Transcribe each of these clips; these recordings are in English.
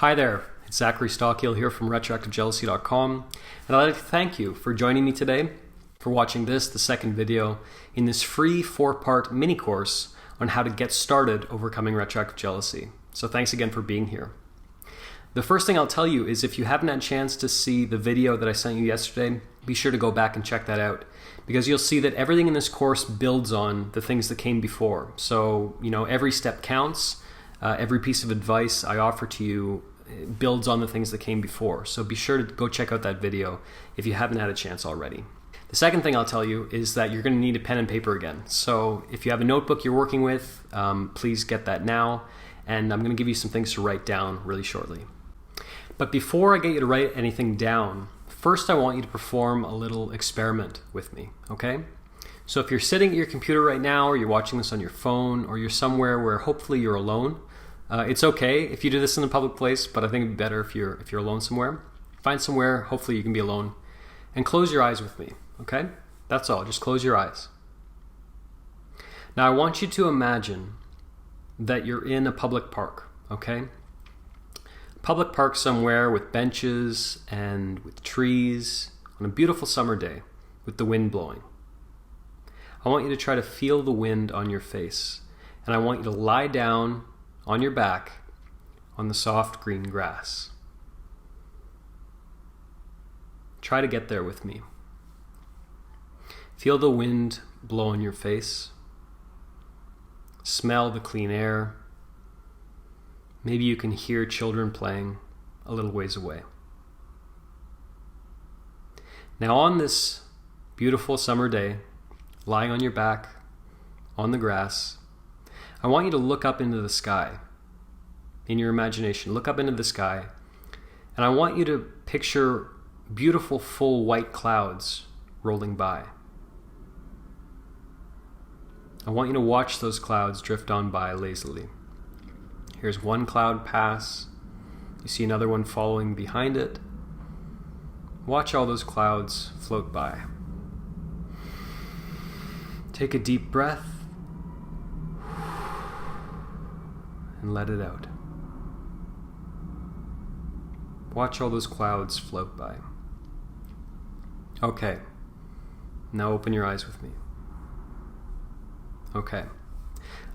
Hi there, it's Zachary Stockill here from retroactivejealousy.com, and I'd like to thank you for joining me today, for watching the second video in this free 4-part mini course on how to get started overcoming retroactive jealousy. So thanks again for being here. The first thing I'll tell you is if you haven't had a chance to see the video that I sent you yesterday, be sure to go back and check that out, because you'll see that everything in this course builds on the things that came before. So, every step counts. Every piece of advice I offer to you builds on the things that came before. So be sure to go check out that video if you haven't had a chance already. The second thing I'll tell you is that you're going to need a pen and paper again. So if you have a notebook you're working with, please get that now. And I'm going to give you some things to write down really shortly. But before I get you to write anything down, first I want you to perform a little experiment with me, okay? So if you're sitting at your computer right now, or you're watching this on your phone, or you're somewhere where hopefully you're alone, it's okay if you do this in a public place, but I think it'd be better if you're alone somewhere. Find somewhere, hopefully you can be alone, and close your eyes with me, okay? That's all, just close your eyes. Now I want you to imagine that you're in a public park, okay? Public park somewhere with benches and with trees on a beautiful summer day with the wind blowing. I want you to try to feel the wind on your face, and I want you to lie down on your back on the soft green grass. Try to get there with me. Feel the wind blow on your face. Smell the clean air. Maybe you can hear children playing a little ways away. Now on this beautiful summer day, lying on your back on the grass, I want you to look up into the sky. In your imagination, look up into the sky, and I want you to picture beautiful full white clouds rolling by. I want you to watch those clouds drift on by lazily. Here's one cloud pass. You see another one following behind it. Watch all those clouds float by. Take a deep breath and let it out. Watch all those clouds float by. Okay, now open your eyes with me. Okay,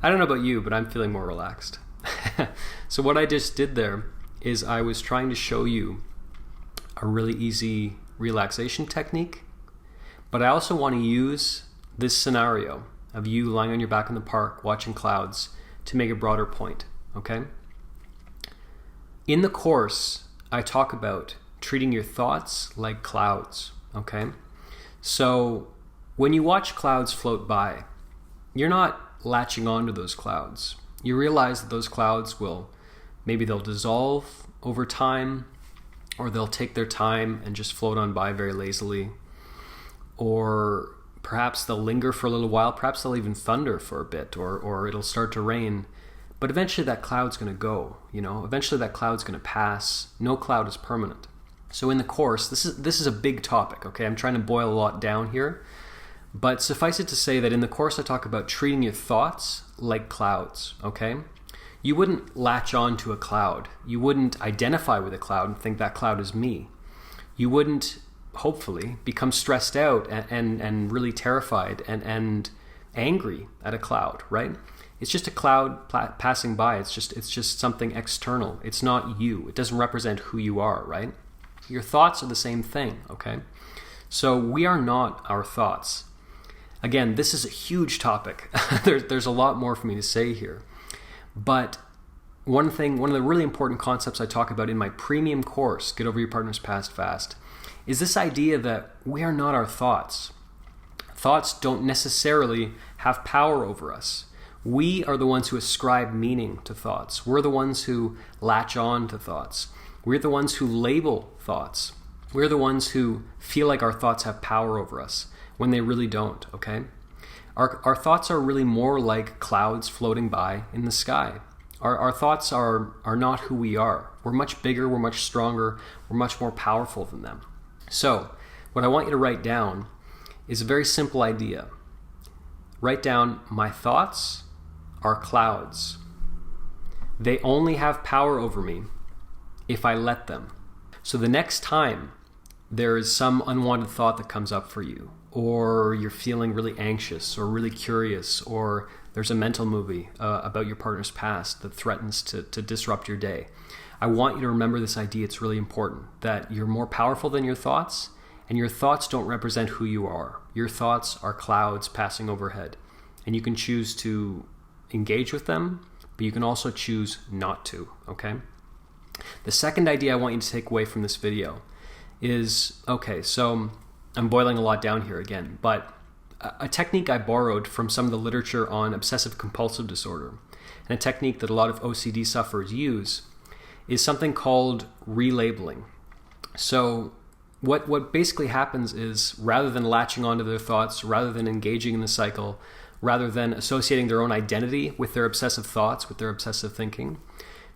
I don't know about you, but I'm feeling more relaxed. So what I just did there is I was trying to show you a really easy relaxation technique, but I also want to use this scenario of you lying on your back in the park watching clouds to make a broader point, okay? In the course, I talk about treating your thoughts like clouds, okay? So when you watch clouds float by, you're not latching onto those clouds. You realize that those clouds maybe they'll dissolve over time, or they'll take their time and just float on by very lazily, or perhaps they'll linger for a little while, perhaps they'll even thunder for a bit, or it'll start to rain, but eventually that cloud's going to go, eventually that cloud's going to pass. No cloud is permanent. So in the course, this is a big topic, okay? I'm trying to boil a lot down here, but suffice it to say that in the course I talk about treating your thoughts like clouds, okay? You wouldn't latch on to a cloud. You wouldn't identify with a cloud and think that cloud is me. You wouldn't, hopefully, become stressed out and really terrified and angry at a cloud, right? It's just a cloud passing by. It's just something external. It's not you. It doesn't represent who you are, right? Your thoughts are the same thing, okay? So we are not our thoughts. Again, this is a huge topic. There's a lot more for me to say here. But one of the really important concepts I talk about in my premium course, Get Over Your Partner's Past Fast, is this idea that we are not our thoughts. Thoughts don't necessarily have power over us. We are the ones who ascribe meaning to thoughts. We're the ones who latch on to thoughts. We're the ones who label thoughts. We're the ones who feel like our thoughts have power over us when they really don't, okay? Our thoughts are really more like clouds floating by in the sky. Our thoughts are not who we are. We're much bigger, we're much stronger, we're much more powerful than them. So, what I want you to write down is a very simple idea. Write down, my thoughts are clouds. They only have power over me if I let them. So the next time there is some unwanted thought that comes up for you, or you're feeling really anxious or really curious, or there's a mental movie about your partner's past that threatens to disrupt your day, I want you to remember this idea. It's really important that you're more powerful than your thoughts, and your thoughts don't represent who you are. Your thoughts are clouds passing overhead, and you can choose to engage with them, but you can also choose not to, okay? The second idea I want you to take away from this video is, okay, so I'm boiling a lot down here again, but a technique I borrowed from some of the literature on obsessive compulsive disorder, and a technique that a lot of OCD sufferers use, is something called relabeling. So what basically happens is, rather than latching onto their thoughts, rather than engaging in the cycle, rather than associating their own identity with their obsessive thoughts, with their obsessive thinking,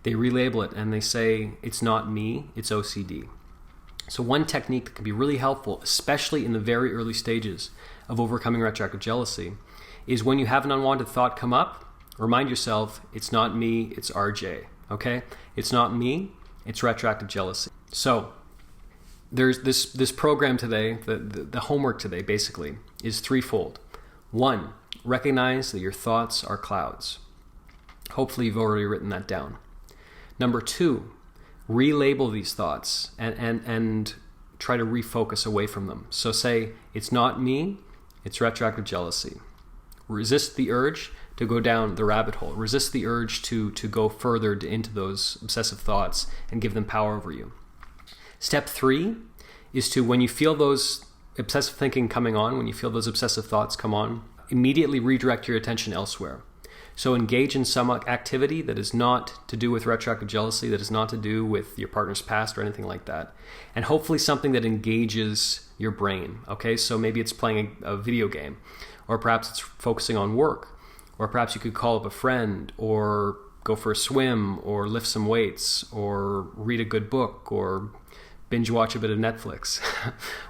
they relabel it and they say, it's not me, it's OCD. So one technique that can be really helpful, especially in the very early stages of overcoming retroactive jealousy, is when you have an unwanted thought come up, remind yourself, it's not me, it's RJ, okay? It's not me, it's retroactive jealousy. So there's this program today, the homework today basically, is threefold. One, recognize that your thoughts are clouds. Hopefully you've already written that down. Number two, relabel these thoughts and try to refocus away from them. So say, it's not me, it's retroactive jealousy. Resist the urge to go down the rabbit hole. Resist the urge to go further into those obsessive thoughts and give them power over you. Step three is to, when you feel those obsessive thinking coming on, when you feel those obsessive thoughts come on, immediately redirect your attention elsewhere. So engage in some activity that is not to do with retroactive jealousy, that is not to do with your partner's past or anything like that. And hopefully something that engages your brain, okay? So maybe it's playing a video game, or perhaps it's focusing on work, or perhaps you could call up a friend, or go for a swim, or lift some weights, or read a good book, or binge watch a bit of Netflix.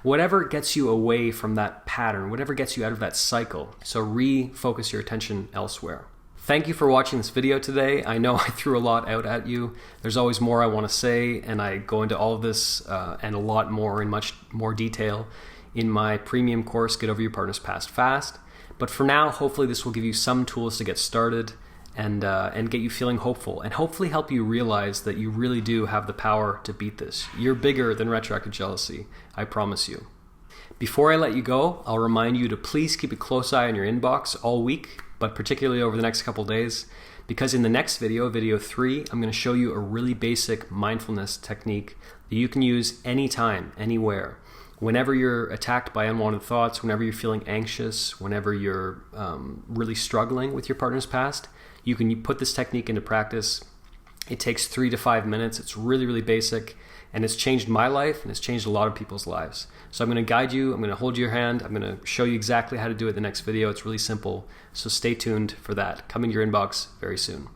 Whatever gets you away from that pattern, whatever gets you out of that cycle. So refocus your attention elsewhere. Thank you for watching this video today. I know I threw a lot out at you. There's always more I want to say, and I go into all of this and a lot more in much more detail in my premium course, Get Over Your Partner's Past Fast. But for now, hopefully this will give you some tools to get started and get you feeling hopeful, and hopefully help you realize that you really do have the power to beat this. You're bigger than retroactive jealousy, I promise you. Before I let you go, I'll remind you to please keep a close eye on your inbox all week, but particularly over the next couple days, because in the next video, video 3, I'm going to show you a really basic mindfulness technique that you can use anytime, anywhere. Whenever you're attacked by unwanted thoughts, whenever you're feeling anxious, whenever you're really struggling with your partner's past, you can put this technique into practice. It takes 3 to 5 minutes. It's really, really basic, and it's changed my life, and it's changed a lot of people's lives. So I'm going to guide you. I'm going to hold your hand. I'm going to show you exactly how to do it in the next video. It's really simple. So stay tuned for that. Coming to your inbox very soon.